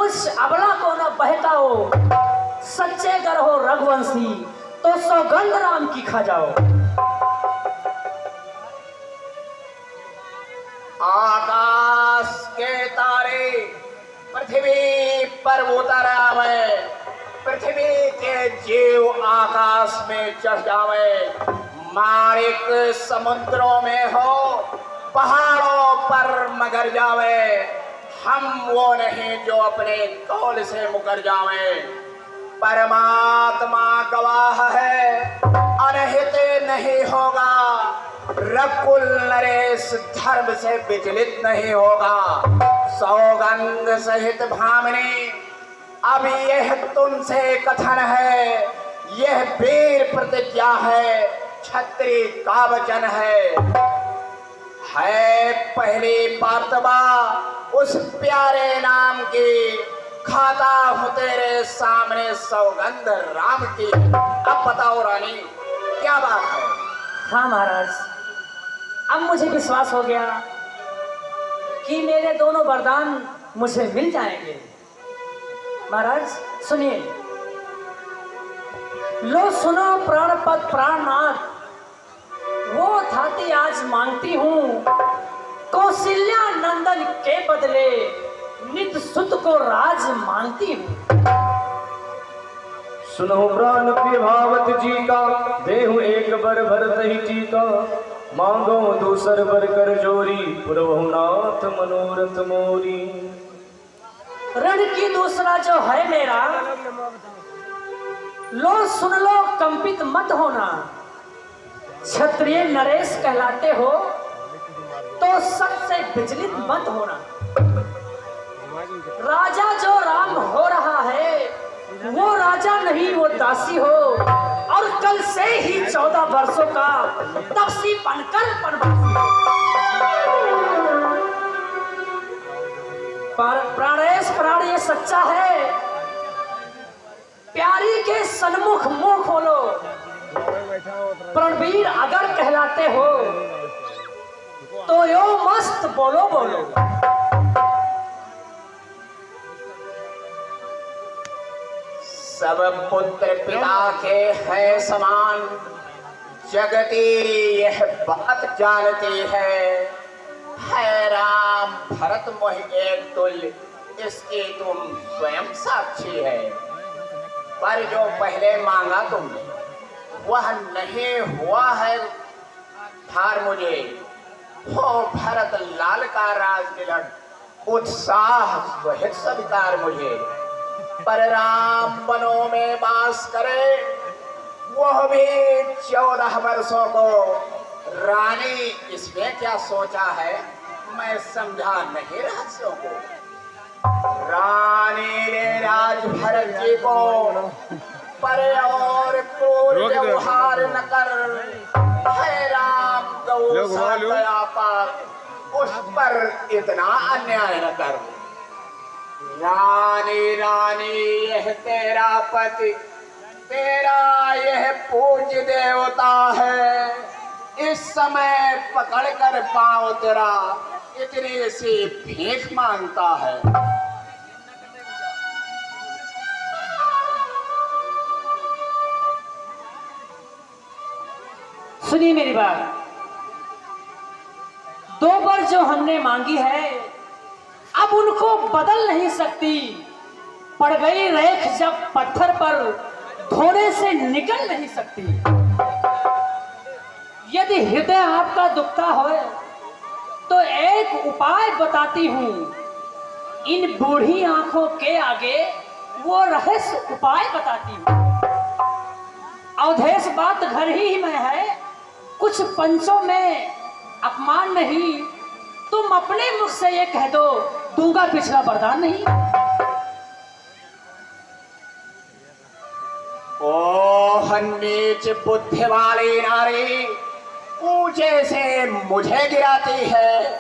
कुछ अबला को न बहकाओ, सच्चे गर हो रघुवंशी तो सौगंध राम की खा जाओ। आकाश के तारे पृथ्वी पर उतर आवे, पृथ्वी के जीव आकाश में चढ़ जावे, मालिक समुद्रों में हो, पहाड़ों पर मगर जावे, हम वो नहीं जो अपने कौल से मुकर जावे। परमात्मा गवाह है, अनहित नहीं होगा, रकुल नरेश धर्म से विचलित नहीं होगा। सौगंध सहित भामिनी अब यह तुमसे कथन है, यह वीर प्रतिज्ञा है, क्षत्रिय का वचन है पहली बातबा उस प्यारे नाम की, खाता हूं तेरे सामने सौगंध राम की। अब बताओ रानी क्या बात है? हाँ महाराज, अब मुझे विश्वास हो गया कि मेरे दोनों वरदान मुझे मिल जाएंगे। महाराज सुनिए, लो सुनो प्राणपद प्राणनाथ, वो थाती आज मांगती हूँ, कौशल्या नंदन के बदले नित सुत को राज मांगती हूँ। सुनो प्राण प्रिय भावत जी का, देहु एक बर भरत ही टीका, मांगो दूसर बर कर जोरी, पुरवहुनाथ मनोरथ मोरी। रण की दूसरा जो है मेरा, लो सुन लो कंपित मत होना, क्षत्रिय नरेश कहलाते हो तो सबसे विचलित मत होना। राजा जो राम हो रहा है वो राजा नहीं, वो दासी हो, और कल से ही 14 वर्षों का तपसी बनकर बनवासी। प्राणेश प्राण ये सच्चा है, प्यारी के सन्मुख मुंह खोलो, प्रणवीर अगर कहलाते हो तो यो मस्त बोलो बोलो। सब पुत्र पिता के है समान, जगती यह बात जानती है राम भरत मोहि एक तुल्य, इसकी तुम स्वयं साक्षी है। पर जो पहले मांगा तुमने वह नहीं हुआ है थार मुझे, हो भरत लाल का राज तिलक उत्साह सहित सत्कार मुझे। पर राम वनों में वास करे, वह भी 14 वर्षों को, रानी इसमें क्या सोचा है मैं समझा नहीं रहस्यों को। रानी ने राज भरत जी को पर और क्रूर व्यवहार न कर, है राम गौ पर उस पर इतना अन्याय न कर। रानी रानी यह तेरा पति, तेरा यह पूज्य देवता है, इस समय पकड़कर पांव तेरा इतनी सी भीख मांगता है। सुनिए मेरी बात, 2 बार जो हमने मांगी है अब उनको बदल नहीं सकती। पड़ गई रेख जब पत्थर पर, धोने से निकल नहीं सकती। यदि हृदय आपका दुखता हो तो एक उपाय बताती हूँ, इन बूढ़ी आंखों के आगे वो रहस्य उपाय बताती हूँ। अवधेश बात घर ही में है, कुछ पंचों में अपमान नहीं, तुम अपने मुख से ये कह दो, दूंगा पिछला वरदान नहीं। ओ नीच बुद्धि वाली नारी, ऊंचे से मुझे गिराती है,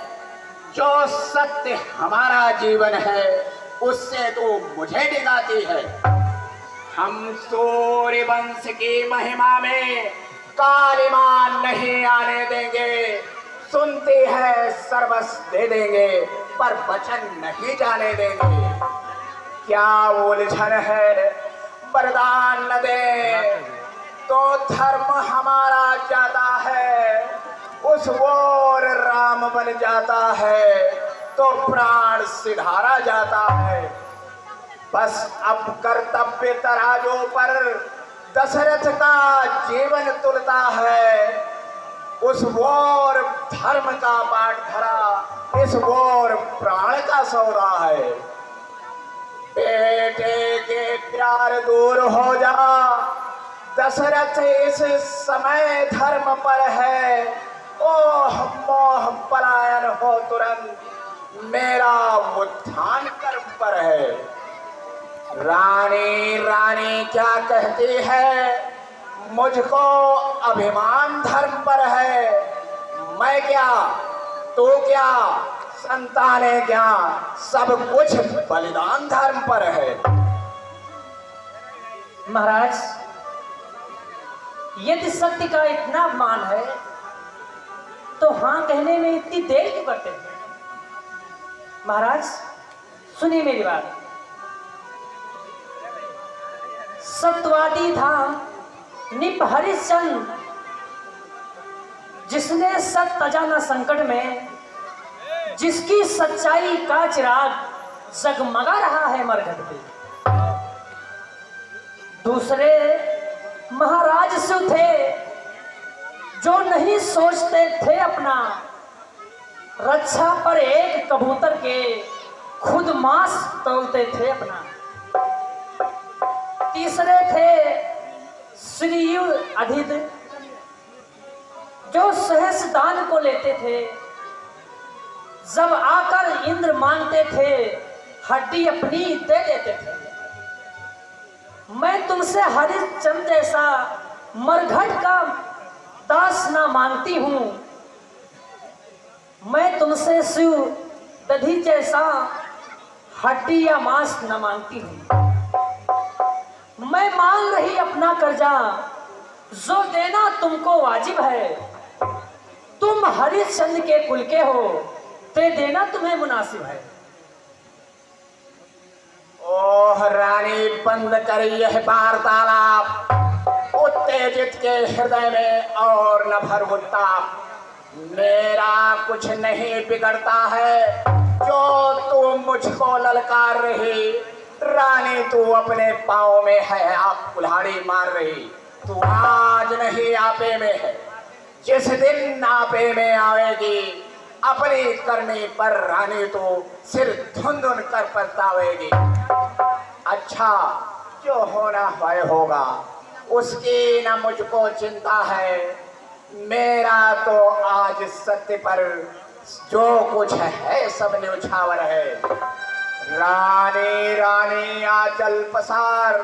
जो सत्य हमारा जीवन है उससे तो मुझे डिगाती है। हम सूर्य वंश की महिमा में कालिमान नहीं आने देंगे, सुनती है सर्वस्व दे देंगे पर वचन नहीं जाने देंगे। क्या उलझन है, वरदान न दे तो धर्म हमारा जाता है, उस ओर राम बन जाता है तो प्राण सिधारा जाता है। बस अब कर्तव्य तराजों पर दशरथ का जीवन तुलता है, उस ओर धर्म का बाट धरा, इस ओर प्राण का सौदा है। बेटे के प्यार दूर हो जा, दशरथ इस समय धर्म पर है, ओह मोह पलायन हो तुरंत, मेरा उत्थान कर्म पर है। रानी रानी क्या कहती है, मुझको अभिमान धर्म पर है, मैं क्या तू क्या संतानें क्या, सब कुछ बलिदान धर्म पर है। महाराज, यदि सत्य का इतना अपमान है तो हाँ कहने में इतनी देर क्यों करते हैं? महाराज सुनिए मेरी बात। सत्यवादी था निप हरिश्चंद्र, जिसने सत्य अजाना संकट में, जिसकी सच्चाई का चिराग जगमगा रहा है मरघट पे। दूसरे महाराज से थे जो नहीं सोचते थे अपना, रक्षा पर एक कबूतर के खुद मांस तोलते थे अपना। तीसरे थे श्रीयु अधित, जो सहस दान को लेते थे, जब आकर इंद्र मांगते थे हड्डी अपनी दे देते थे। मैं तुमसे हरिश्चंद्र जैसा मरघट का दास ना मांगती हूं, मैं तुमसे शिव दधि जैसा हड्डी या मांस न मांगती हूं। मैं मांग रही अपना कर्जा, जो देना तुमको वाजिब है। तुम हरिश्चंद्र के कुल के हो, ते देना तुम्हें मुनासिब है। ओह रानी, बंद करी यह वार्तालाप, उत्तेजित के हृदय में और न भर उत्ताप। मेरा कुछ नहीं बिगड़ता है, जो तू मुझको ललकार रही। रानी तू अपने पाँव में है, आप कुल्हाड़ी मार रही। तू आज नहीं आपे में है, जिस दिन आपे में आवेगी अपनी करनी पर रानी तो सिर धुंधुन कर पछतावेगी। अच्छा, जो होना वह होगा, उसकी न मुझको चिंता है। मेरा तो आज सत्य पर जो कुछ है सब न्यौछावर है। रानी रानी आंचल पसार,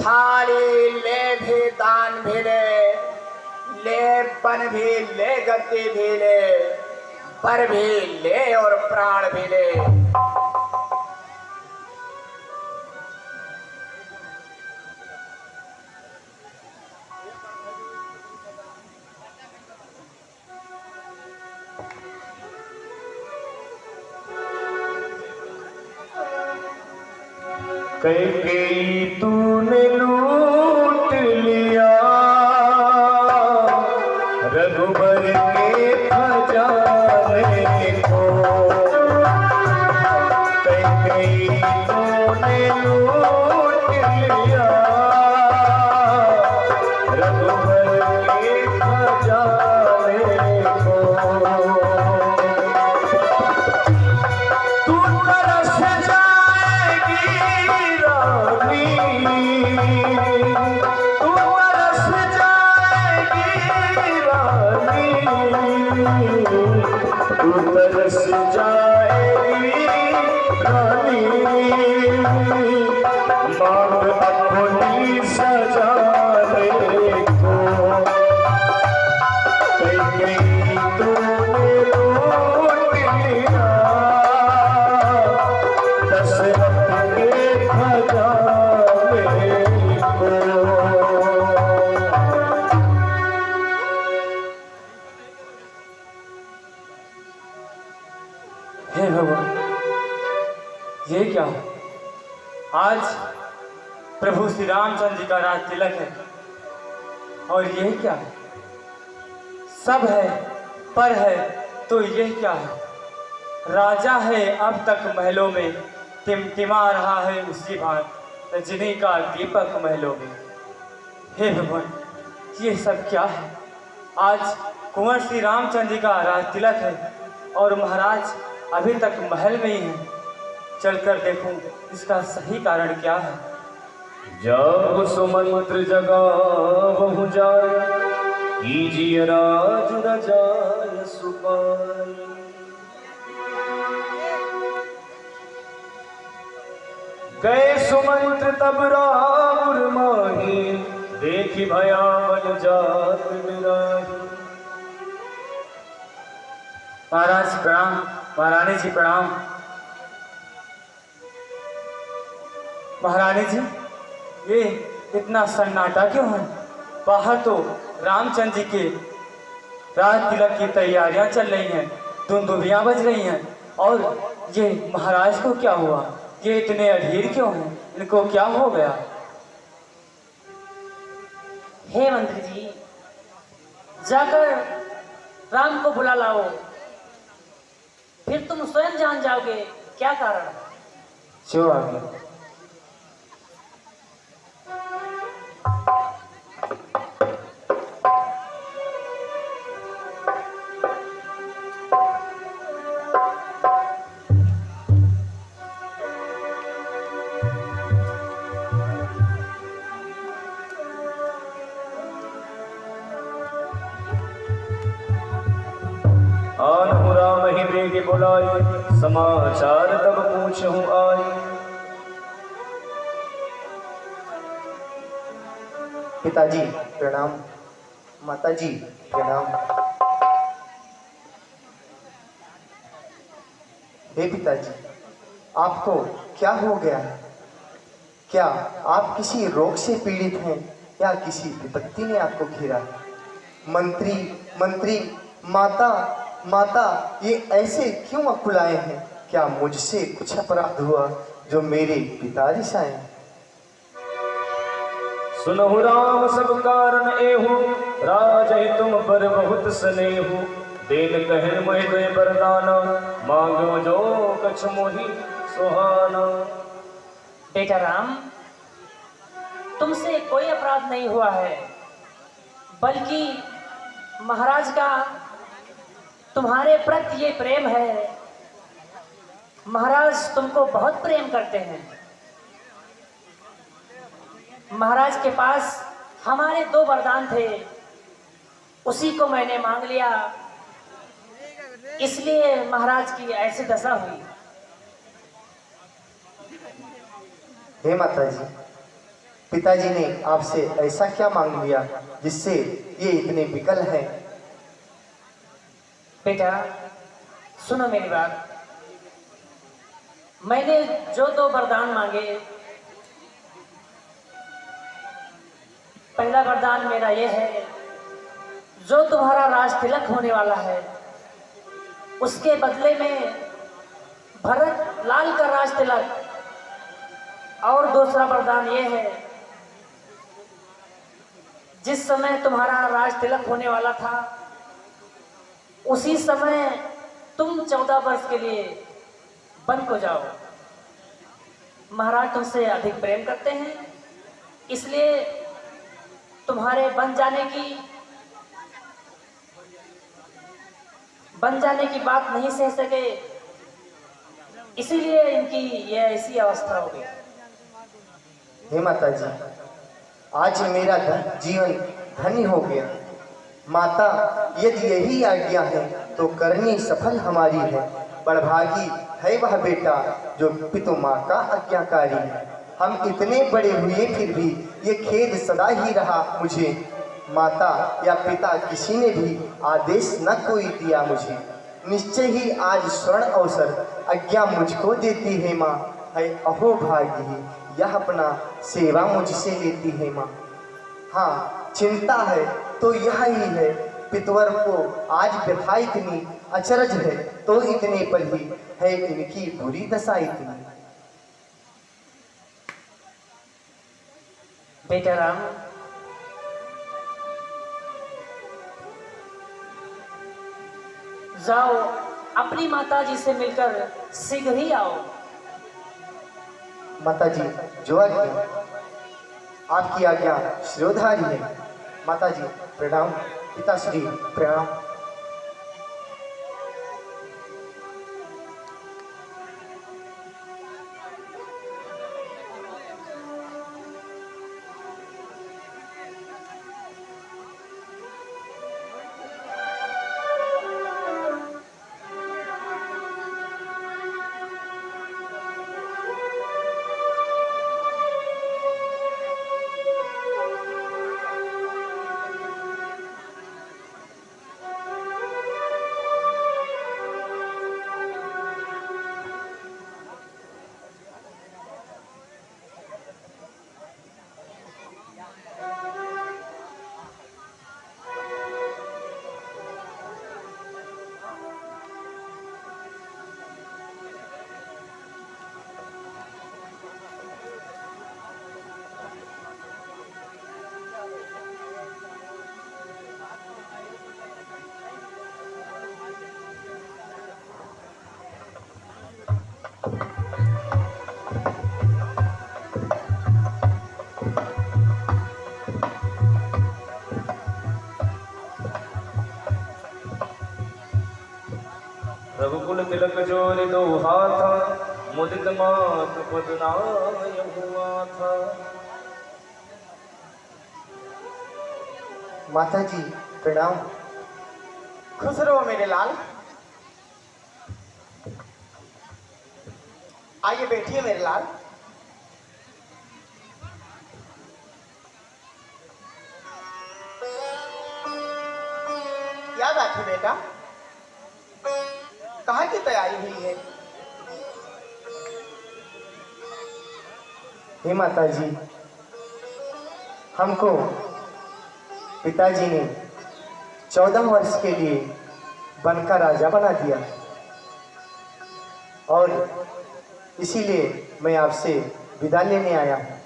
थाली ले भी दान भी ले पन भी ले, गद्दी भी ले, पर भी ले और प्राण भी ले। कैकेयी तूने लूट लिया रघुबर के खजाने को। कैकेयी तूने लूट लिया रघुबर के खजाने को। तू तरस जाएगी रानी, तू तरस जाएगी रानी, तू तरस जाएगी रानी। मांग अपनी सजाने को। कैकेयी तूने लूट लिया दशरथ के खजाने को। हे भगवान, ये क्या? आज प्रभु श्री रामचंद्र जी का राज तिलक है, और यह क्या है? सब है पर है तो यह क्या है? राजा है अब तक महलों में, टिमटिमा रहा है उसी भांत रजनी का दीपक महलों में। हे भगवान, ये सब क्या है? आज कुंवर श्री रामचंद्र जी का राज तिलक है और महाराज अभी तक महल में ही हैं। चलकर देखूं इसका सही कारण क्या है। जब सुमंत्र जगा बहु जाय, कीजिए राज रजाय सुपाय। गए सुमंत्र तब रावण माही, देखी भयावन जात बिराही। महाराज प्रणाम, महारानी जी प्रणाम। महारानी जी, ये इतना सन्नाटा क्यों है? बाहर तो रामचंद्र जी के राज तिलक की तैयारियां चल रही हैं, धुंधुभियां बज रही हैं, और ये महाराज को क्या हुआ? ये इतने अधीर क्यों हैं? इनको क्या हो गया? हे मंत्री जी, जाकर राम को बुला लाओ, फिर तुम स्वयं जान जाओगे क्या कारण है। जो आगे आनहु राम ही बेग बुलाए, समाचार तब पूछहु आए। पिताजी प्रणाम, माताजी प्रणाम। हे पिताजी, आपको क्या हो गया है? क्या आप किसी रोग से पीड़ित हैं या किसी विपत्ति ने आपको घेरा? मंत्री मंत्री, माता माता, ये ऐसे क्यों अकुलाए हैं? क्या मुझसे कुछ अपराध हुआ जो मेरे पिताजी साए? सुनहु राम सब कारण एहु, राजहि तुम पर बहुत स्नेहु। देन कहन मोहि दे वरदाना, मांगो जो कछ मोहि सुहाना। बेटा राम, तुमसे कोई अपराध नहीं हुआ है, बल्कि महाराज का तुम्हारे प्रति ये प्रेम है। महाराज तुमको बहुत प्रेम करते हैं। महाराज के पास हमारे 2 वरदान थे, उसी को मैंने मांग लिया, इसलिए महाराज की ऐसी दशा हुई। हे माताजी, पिताजी ने आपसे ऐसा क्या मांग लिया जिससे ये इतने विकल हैं? बेटा सुनो मेरी बात। मैंने जो 2 वरदान मांगे, पहला वरदान मेरा यह है, जो तुम्हारा राज तिलक होने वाला है उसके बदले में भरत लाल का राज तिलक, और दूसरा वरदान यह है, जिस समय तुम्हारा राज तिलक होने वाला था उसी समय तुम 14 वर्ष के लिए वन को जाओ। महाराज तुमसे अधिक प्रेम करते हैं, इसलिए तुम्हारे बन जाने की बात नहीं सह सके, इसीलिए इनकी यह ऐसी अवस्था हो गई। हे माताजी, आज मेरा जीवन धन्य हो गया। माता, यदि यही आज्ञा है तो करनी सफल हमारी है। बड़भागी है वह बेटा जो पितु माँ का आज्ञाकारी है। हम इतने बड़े हुए फिर भी ये खेद सदा ही रहा मुझे। माता या पिता किसी ने भी आदेश न कोई दिया मुझे। निश्चय ही आज स्वर्ण अवसर आज्ञा मुझको देती है माँ। है अहो भागी, यह अपना सेवा मुझसे लेती है माँ। हाँ, चिंता है तो यह ही है, पितवर को आज व्यथा इतनी, अचरज है तो इतने पर ही है इनकी बुरी दशा इतनी। बेटा राम, जाओ अपनी माताजी से मिलकर शीघ्र ही आओ। माताजी जो आज्ञा, आपकी आज्ञा शिरोधारी है। माताजी प्रणाम, पिताश्री प्रणाम। रघुकुल तिलक जोर दो हाथ, मुदित मात पदनाय हुआ था। माताजी प्रणाम। खुश रहो मेरे लाल। आइए बैठिए मेरे लाल। क्या बात है बेटा, कहाँ की तैयारी हुई है? हे माताजी, हमको पिताजी ने 14 वर्ष के लिए वन का राजा बना दिया और इसीलिए मैं आपसे विदा लेने आया हूँ।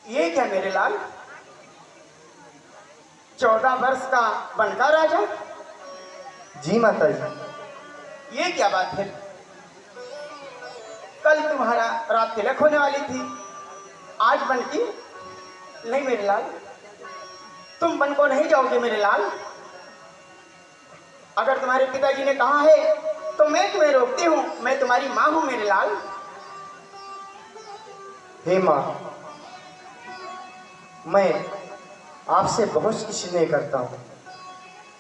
ये क्या मेरे लाल, 14 वर्ष का बनका राजा? जी माताजी। ये क्या बात है? कल तुम्हारा रात तिलक होने वाली थी, आज बन की? नहीं मेरे लाल, तुम बन को नहीं जाओगे मेरे लाल। अगर तुम्हारे पिताजी ने कहा है तो मैं तुम्हें रोकती हूँ, मैं तुम्हारी माँ हूँ मेरे लाल। हे माँ, मैं आपसे बहुत स्नेह करता हूँ।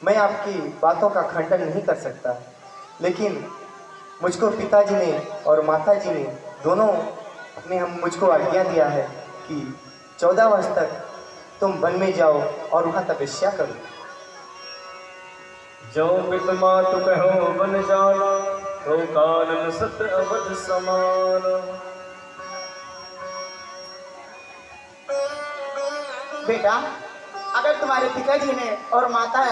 मैं आपकी बातों का खंडन नहीं कर सकता, लेकिन मुझको पिताजी ने और माताजी ने दोनों ने मुझको आज्ञा दिया है कि 14 वर्ष तक तुम वन में जाओ और वहाँ तपस्या करो। जो पित मात कहो बन जाना, तो कानन सत अवध समान। बेटा, अगर तुम्हारे पिताजी ने और माता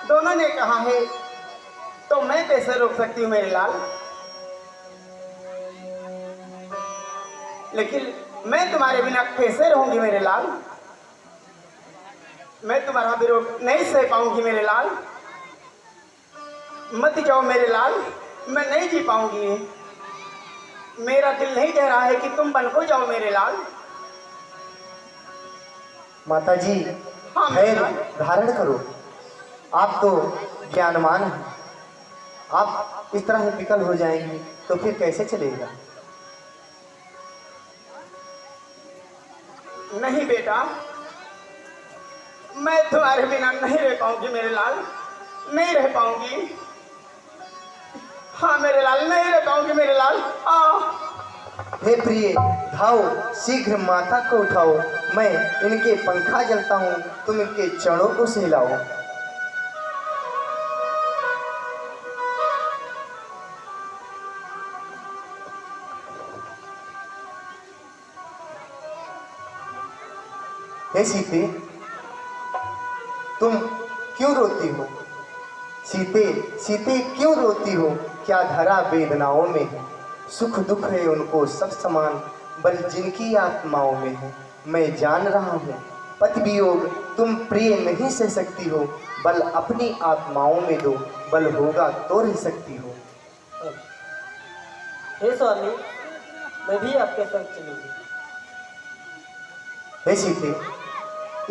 दोनों ने कहा है तो मैं कैसे रोक सकती हूँ मेरे लाल। लेकिन मैं तुम्हारे बिना कैसे रहूंगी मेरे लाल। मैं तुम्हारा विरोध नहीं सह पाऊंगी मेरे लाल। मत जाओ मेरे लाल, मैं नहीं जी पाऊंगी। मेरा दिल नहीं कह रहा है कि तुम बन को जाओ मेरे लाल। माताजी हाँ, धैर्य माँ। धारण करो। आप तो ज्ञानवान हैं, आप इस तरह से विकल हो जाएंगे तो फिर कैसे चलेगा। नहीं बेटा, मैं तुम्हारे बिना नहीं रह पाऊंगी मेरे लाल, नहीं रह पाऊंगी। हाँ मेरे लाल, नहीं रह पाऊंगी मेरे लाल। हे प्रिय, धाओ शीघ्र माता को उठाओ। मैं इनके पंखा जलता हूँ, तुम इनके चरणों को सहलाओ। हे सीते, तुम क्यों रोती हो? सीते सीते क्यों रोती हो? क्या धरा वेदनाओं में है? सुख दुख है उनको सब समान, बल जिनकी आत्माओं में है। मैं जान रहा हूँ पति वियोग तुम प्रिय नहीं सह सकती हो, बल अपनी आत्माओं में दो, बल होगा तो रह सकती हो। हे स्वामी, मैं भी आपके संग चलूंगी। हे सीते,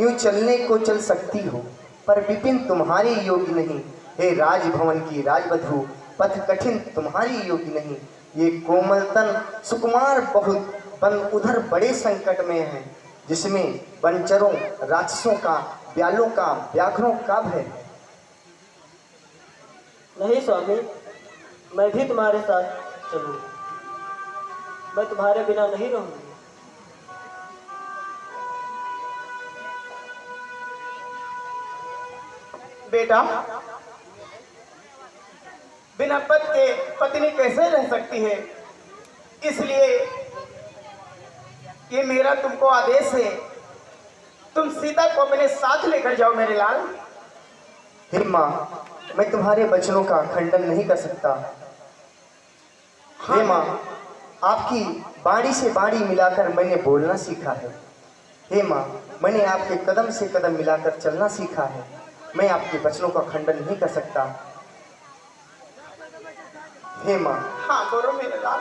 यूं चलने को चल सकती हो, पर विपिन तुम्हारी योग्य नहीं। हे राजभवन की राजवधु, पथ कठिन तुम्हारी योग्य नहीं। ये कोमलतन सुकुमार बहुत बन उधर बड़े संकट में है, जिसमें वंचरों, राक्षसों का, ब्यालों का, व्याघ्रों का भय है। नहीं स्वामी, मैं भी तुम्हारे साथ चलूंगी। मैं तुम्हारे बिना नहीं रहूंगी। बेटा, बिना पति के पत्नी कैसे रह सकती है? इसलिए ये मेरा तुमको आदेश है, तुम सीता को अपने साथ लेकर जाओ मेरे लाल। हे माँ, मैं तुम्हारे वचनों का खंडन नहीं कर सकता। हे माँ, आपकी बाणी से बाणी मिलाकर मैंने बोलना सीखा है। हे माँ, मैंने आपके कदम से कदम मिलाकर चलना सीखा है। मैं आपके वचनों का खंडन नहीं कर सकता। हे माँ। हाँ बोलो मेरे लाल।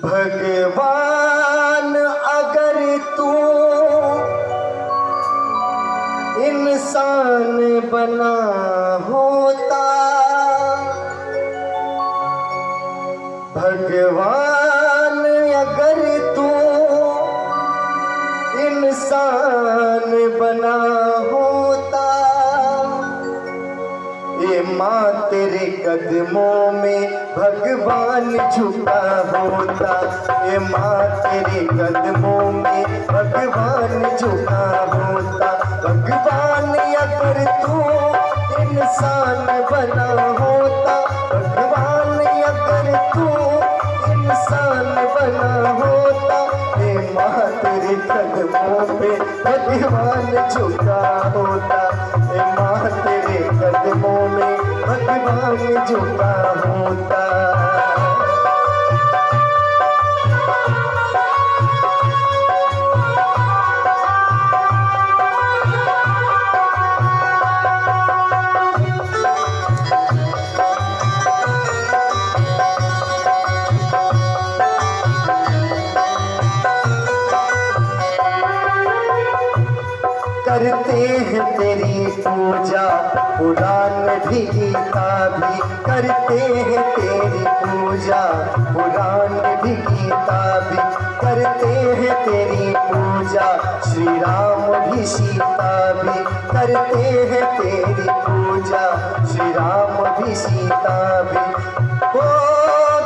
भगवान अगर तू इंसान बना होता, भगवान अगर तू इंसान बना होता, ये माँ तेरे कदमों में भगवान झुका होता। ये माँ तेरे कदमों में भगवान झुका होता। भगवान अगर तू इंसान बना होता, भगवान अगर तू इंसान बना होता, ये माँ तेरे कदमों पे भगवान झुका होता। ये माँ तेरे कदमों में भगवान झुका होता। करते हैं तेरी पूजा पुराण भी गीता भी, करते हैं तेरी पूजा पुराण भी गीता भी, करते हैं तेरी पूजा श्री राम भी सीता भी, करते हैं तेरी पूजा श्री राम भी सीता भी। ओ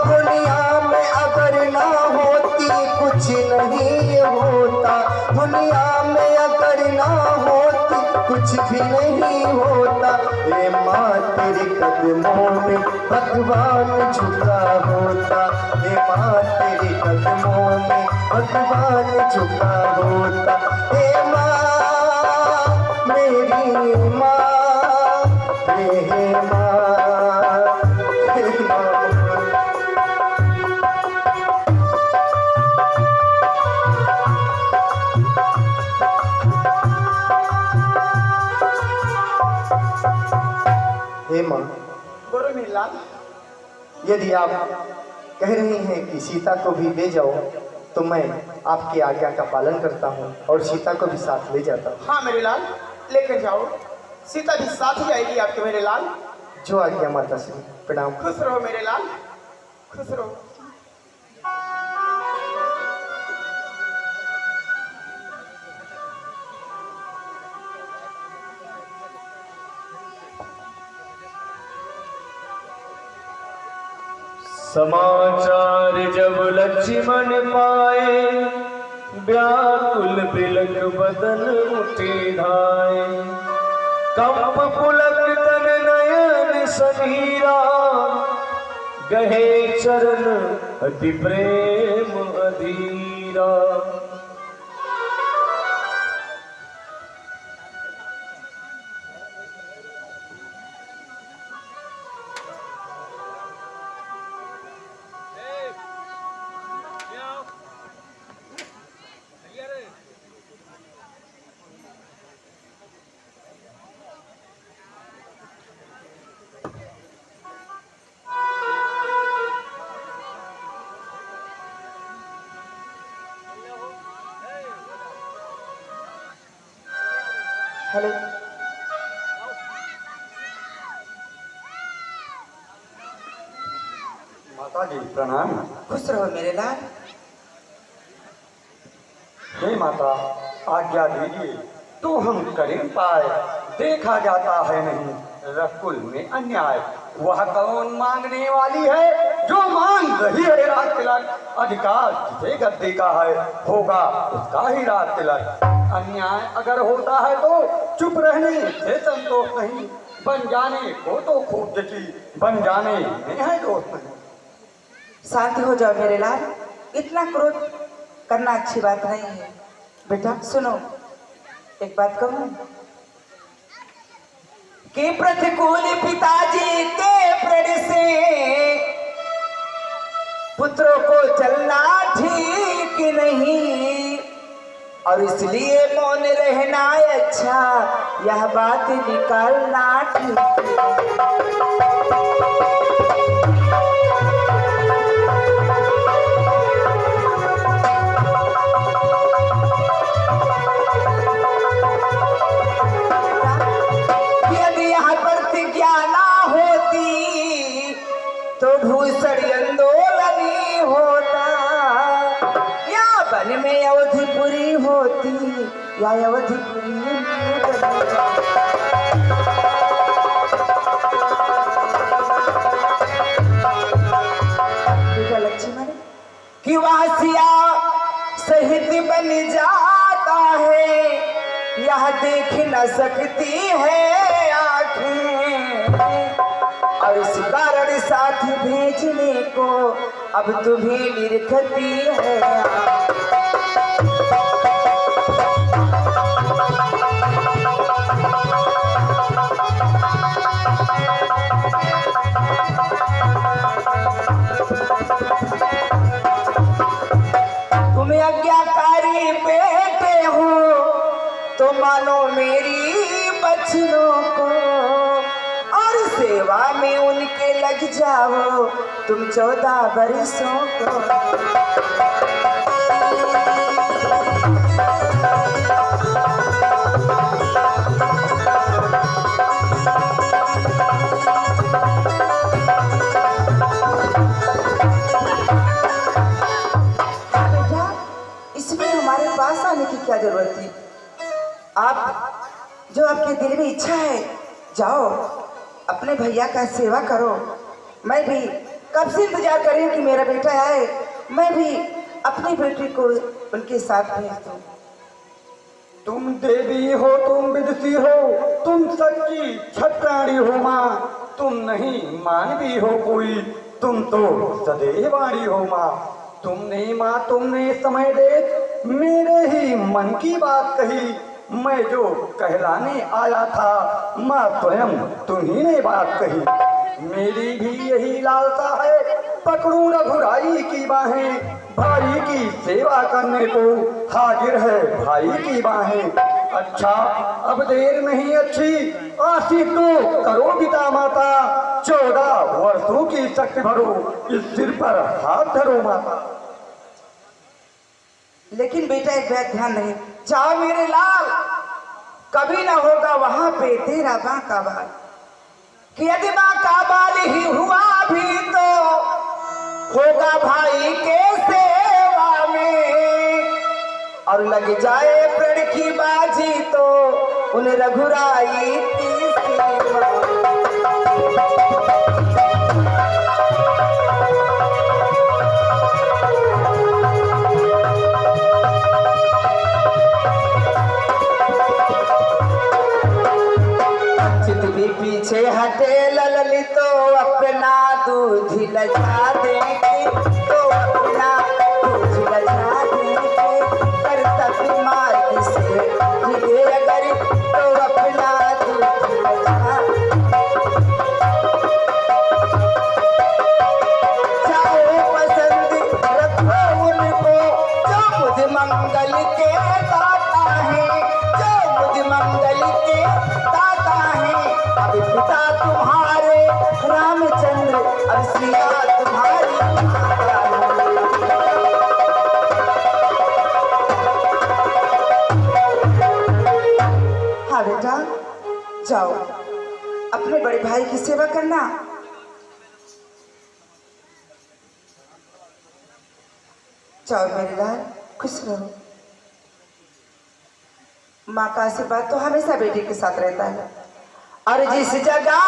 दुनिया में अगर ना होती कुछ नहीं होता, दुनिया में अगर ना होती कुछ भी नहीं होता। ये माँ तेरे कदमों में भगवान झुका होता। ये माँ तेरे कदमों में भगवान झुका होता। हे माँ मेरी माँ, हे माँ, हे माँ। हे माँ, बोलो मेरे लाल। यदि आप कह रही हैं कि सीता को भी ले जाओ, तो मैं आपकी आज्ञा का पालन करता हूँ और सीता को भी साथ ले जाता हूँ। हाँ मेरे लाल, लेकर जाओ। सीता भी साथ ही जाएगी आपके मेरे लाल। जो आज्ञा माता श्री। प्रणाम। खुश रहो मेरे लाल, खुश रहो। समाचार जब लक्ष्मण पाए, व्याकुल बिलक बदन उठे धाए। कंप पुलक तन नयन समीरा, गहे चरण अति प्रेम अधीरा। हेलो। माता जी प्रणाम। खुश रहो मेरे लाल। हे माता आज्ञा दीजिए तो हम कर ही पाए। देखा जाता है नहीं रकुल में अन्याय। वह कौन मांगने वाली है जो मांग रही है रात तिलक। अधिकार जिसे गद्दी का है होगा उसका ही रात तिलक। अन्याय अगर होता है तो चुप रहने से संतोष नहीं। बन जाने को तो खूब जची बन जाने में है दोस्त नहीं। शांत हो जाओ मेरे लाल, इतना क्रोध करना अच्छी बात नहीं है। बेटा सुनो, एक बात कहूं कि प्रतिकूल पिताजी के प्रण से पुत्रों को चलना ठीक नहीं, और इसलिए मौन रहना अच्छा, यह बात निकालना ठीक तो भूषण आंदोलन होता, या बन में अवधिपुरी होती, या अवधिपुरी लक्ष्मण कि वासिया सहित बन जाता है, यह देख न सकती है आँखें, और इस कारण साथ भेजने को अब तुम्हें निरखती है। तुम्हें आज्ञाकारी बेटे हो तो मानो मेरी बच्चों को, और सेवा में उनके लग जाओ तुम 14 बरसों को। बेटा इसमें हमारे पास आने की क्या जरूरत थी? आप जो आपके दिल में इच्छा है जाओ अपने भैया का सेवा करो। मैं भी कब से इंतजार कर रही हूँ कि मेरा बेटा आए, मैं भी अपनी बेटी को उनके साथ भेज दूँ। तुम देवी हो तुम विदुषी हो तुम सच्ची छत्राणी हो माँ। तुम नहीं मानवी हो कोई तुम तो सदैवाणी हो माँ। तुमने माँ तुमने समय देख मेरे ही मन की बात कही। मैं जो कहलाने आया था माँ स्वयं तुम्ही ने बात कही। मेरी भी यही लालसा है पकड़ूं रघुराई की बाहें। भाई की सेवा करने को हाजिर है भाई की बाहें। अच्छा अब देर नहीं अच्छी आशी तो करो पिता माता। 14 वर्षों की शक्ति भरो इस सिर पर हाथ धरो माता। लेकिन बेटा एक बात ध्यान नहीं, जाओ मेरे लाल, कभी ना होगा वहां पे तेरा माँ का बाल। कि यदि माँ का बाल ही हुआ भी तो होगा भाई के सेवा में, और लग जाए प्रण की बाजी तो उन रघुराई की सेवा। पीछे हटे ललली तो अपना दूध लगा देंगे, तो अपना दूध लगा देंगे। पर तब मार्ग से मिले अगर तो अपना दूध लगा। चाहे पसंद रखो उनको जो बुध मंगल के दाता है, जो बुध मंगल के दाता है। अब पिता तुम्हारे रामचंद्र, अब सिया तुम्हारी माता। हाँ बेटा जाओ अपने बड़े भाई की सेवा करना। जाओ मेरे लाल, खुश रहो। माँ का आशीर्वाद तो हमेशा बेटे के साथ रहता है। और जिस जगह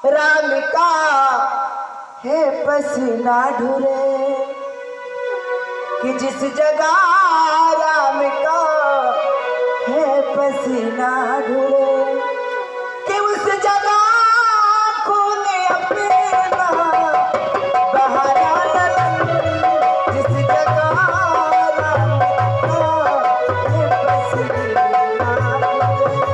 राम का है पसीना ढूरे, कि जिस जगह राम का है पसीना ढूरे, कि उस जगह खून अपना बहाना ललन, जिस जगह राम का है पसीना ढूरे।